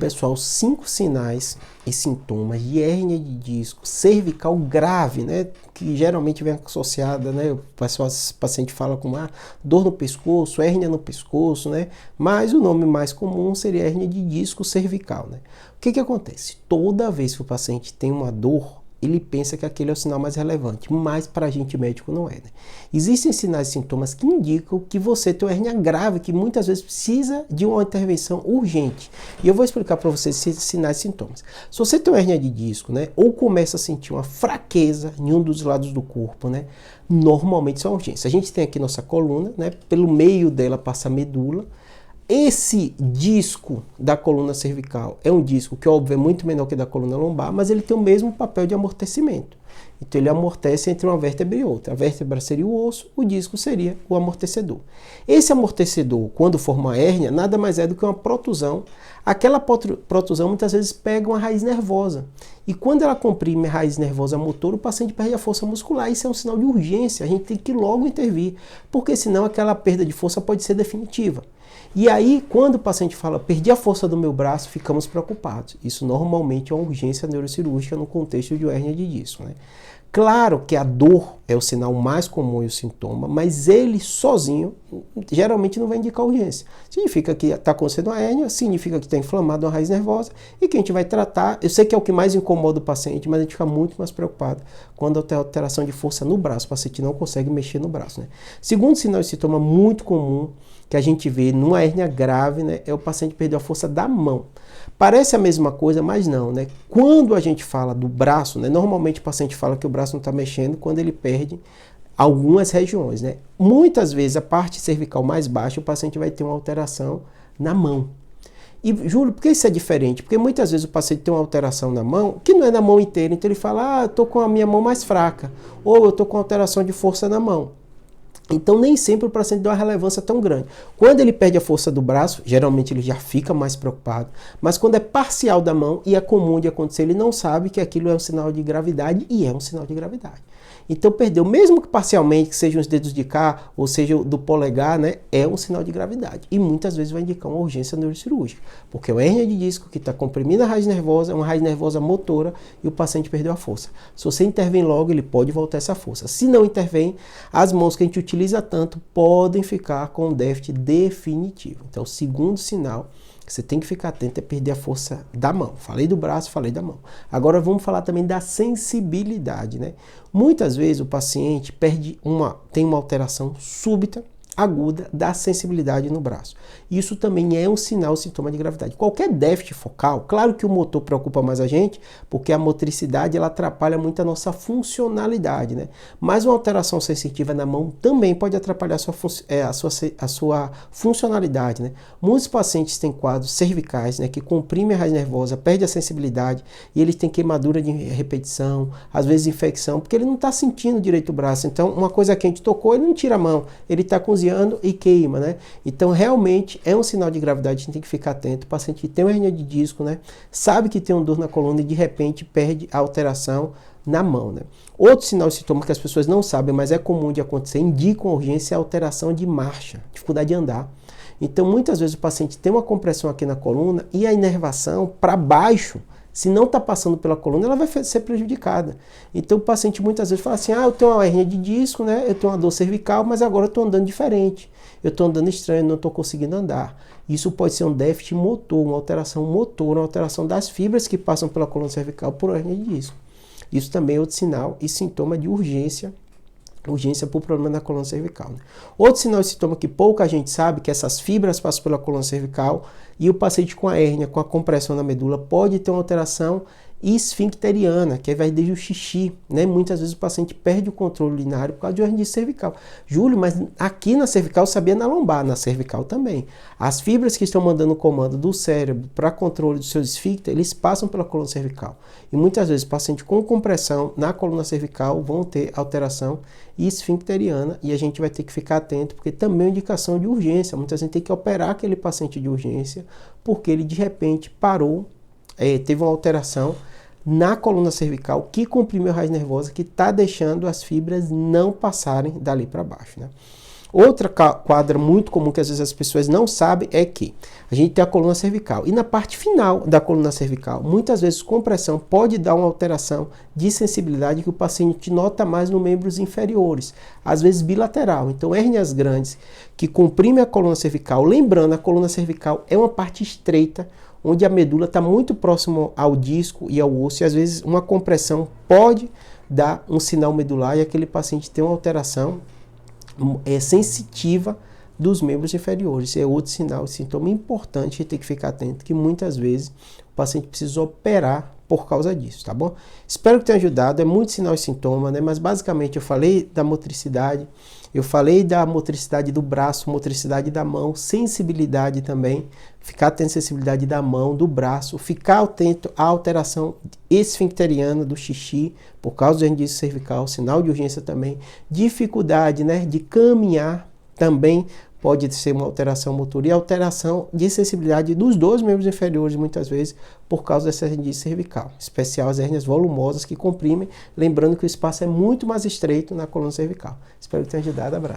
Pessoal, 5 sinais e sintomas de hérnia de disco cervical grave, né? Que geralmente vem associada, né? O paciente fala com uma dor no pescoço, hérnia no pescoço, né? Mas o nome mais comum seria hérnia de disco cervical, né? O que acontece? Toda vez que o paciente tem uma dor, ele pensa que aquele é o sinal mais relevante, mas para a gente médico não é, né? Existem sinais e sintomas que indicam que você tem uma hérnia grave, que muitas vezes precisa de uma intervenção urgente. E eu vou explicar para vocês esses sinais e sintomas. Se você tem uma hérnia de disco, né, ou começa a sentir uma fraqueza em um dos lados do corpo, né, normalmente isso é uma urgência. A gente tem aqui nossa coluna, né, pelo meio dela passa a medula. Esse disco da coluna cervical é um disco que, óbvio, é muito menor que o da coluna lombar, mas ele tem o mesmo papel de amortecimento. Então ele amortece entre uma vértebra e outra. A vértebra seria o osso, o disco seria o amortecedor. Esse amortecedor, quando forma uma hérnia, nada mais é do que uma protusão. Aquela protusão muitas vezes pega uma raiz nervosa. E quando ela comprime a raiz nervosa motora, o paciente perde a força muscular. Isso é um sinal de urgência, a gente tem que logo intervir, porque senão aquela perda de força pode ser definitiva. E aí, quando o paciente fala, perdi a força do meu braço, ficamos preocupados. Isso normalmente é uma urgência neurocirúrgica no contexto de hérnia de disco, né? Claro que a dor é o sinal mais comum e o sintoma, mas ele sozinho geralmente não vai indicar urgência. Significa que está acontecendo uma hérnia, significa que está inflamado uma raiz nervosa e que a gente vai tratar. Eu sei que é o que mais incomoda o paciente, mas a gente fica muito mais preocupado quando tem alteração de força no braço. O paciente não consegue mexer no braço, né? Segundo sinal e sintoma muito comum que a gente vê numa hérnia grave, né, é o paciente perder a força da mão. Parece a mesma coisa, mas não, né? Quando a gente fala do braço, né, normalmente o paciente fala que o braço não está mexendo quando ele perde algumas regiões, né? Muitas vezes a parte cervical mais baixa, o paciente vai ter uma alteração na mão. E, Júlio, por que isso é diferente? Porque muitas vezes o paciente tem uma alteração na mão, que não é na mão inteira, então ele fala, eu estou com a minha mão mais fraca, ou eu estou com alteração de força na mão. Então, nem sempre o paciente dá uma relevância tão grande. Quando ele perde a força do braço, geralmente ele já fica mais preocupado. Mas quando é parcial da mão, e é comum de acontecer, ele não sabe que aquilo é um sinal de gravidade, e é um sinal de gravidade. Então, perdeu, mesmo que parcialmente, que sejam os dedos de cá, ou seja, do polegar, né, é um sinal de gravidade. E muitas vezes vai indicar uma urgência neurocirúrgica. Porque é uma hérnia de disco que está comprimindo a raiz nervosa, uma raiz nervosa motora, e o paciente perdeu a força. Se você intervém logo, ele pode voltar essa força. Se não intervém, as mãos que a gente utiliza tanto podem ficar com um déficit definitivo. Então, o segundo sinal que você tem que ficar atento é perder a força da mão. Falei do braço, falei da mão. Agora vamos falar também da sensibilidade, né? Muitas vezes o paciente tem uma alteração súbita, aguda da sensibilidade no braço. Isso também é um sinal, sintoma de gravidade. Qualquer déficit focal, claro que o motor preocupa mais a gente, porque a motricidade ela atrapalha muito a nossa funcionalidade, né? Mas uma alteração sensitiva na mão também pode atrapalhar a sua funcionalidade, né? Muitos pacientes têm quadros cervicais, né, que comprimem a raiz nervosa, perde a sensibilidade e eles têm queimadura de repetição, às vezes infecção, porque ele não está sentindo direito o braço. Então, uma coisa que a gente tocou, ele não tira a mão, ele está cozinhando e queima, né? Então, realmente é um sinal de gravidade, a gente tem que ficar atento. O paciente que tem uma hérnia de disco, né, sabe que tem uma dor na coluna e de repente perde a alteração na mão, né? Outro sinal e sintoma que as pessoas não sabem, mas é comum de acontecer, indicam urgência, é a alteração de marcha, dificuldade de andar. Então, muitas vezes o paciente tem uma compressão aqui na coluna e a inervação para baixo, se não está passando pela coluna, ela vai ser prejudicada. Então o paciente muitas vezes fala assim, eu tenho uma hérnia de disco, né? Eu tenho uma dor cervical, mas agora eu estou andando diferente. Eu estou andando estranho, não estou conseguindo andar. Isso pode ser um déficit motor, uma alteração motor, uma alteração das fibras que passam pela coluna cervical por hérnia de disco. Isso também é outro sinal e sintoma de urgência por problema na coluna cervical, né? Outro sinal e sintoma que pouca gente sabe, que essas fibras passam pela coluna cervical e o paciente com a hérnia, com a compressão na medula, pode ter uma alteração esfincteriana, que vai desde o xixi, né? Muitas vezes o paciente perde o controle urinário por causa de hernia cervical. Júlio, mas aqui na cervical sabia na lombar, na cervical também. As fibras que estão mandando o comando do cérebro para controle do seu esfíncter, eles passam pela coluna cervical. E muitas vezes o paciente com compressão na coluna cervical vão ter alteração esfincteriana e a gente vai ter que ficar atento, porque também é uma indicação de urgência. Muitas vezes tem que operar aquele paciente de urgência, porque ele de repente parou, teve uma alteração na coluna cervical que comprimiu a raiz nervosa, que está deixando as fibras não passarem dali para baixo, né? Outra quadra muito comum que às vezes as pessoas não sabem é que a gente tem a coluna cervical. E na parte final da coluna cervical, muitas vezes compressão pode dar uma alteração de sensibilidade que o paciente nota mais nos membros inferiores, às vezes bilateral. Então, hérnias grandes que comprimem a coluna cervical, lembrando, a coluna cervical é uma parte estreita, onde a medula está muito próximo ao disco e ao osso, e às vezes uma compressão pode dar um sinal medular e aquele paciente tem uma alteração sensitiva dos membros inferiores. É outro sinal, sintoma importante, a gente tem que ficar atento, que muitas vezes o paciente precisa operar por causa disso, tá bom? Espero que tenha ajudado, é muito sinal e sintoma, né? Mas basicamente eu falei da motricidade, eu falei da motricidade do braço, motricidade da mão, sensibilidade também, ficar atento à sensibilidade da mão, do braço, ficar atento à alteração esfincteriana do xixi, por causa do herniadisco cervical, sinal de urgência também, dificuldade, né, de caminhar também, pode ser uma alteração motora e alteração de sensibilidade dos dois membros inferiores, muitas vezes, por causa dessa herniadisco cervical. Em especial as hérnias volumosas que comprimem, lembrando que o espaço é muito mais estreito na coluna cervical. Espero que tenha ajudado. Abraço.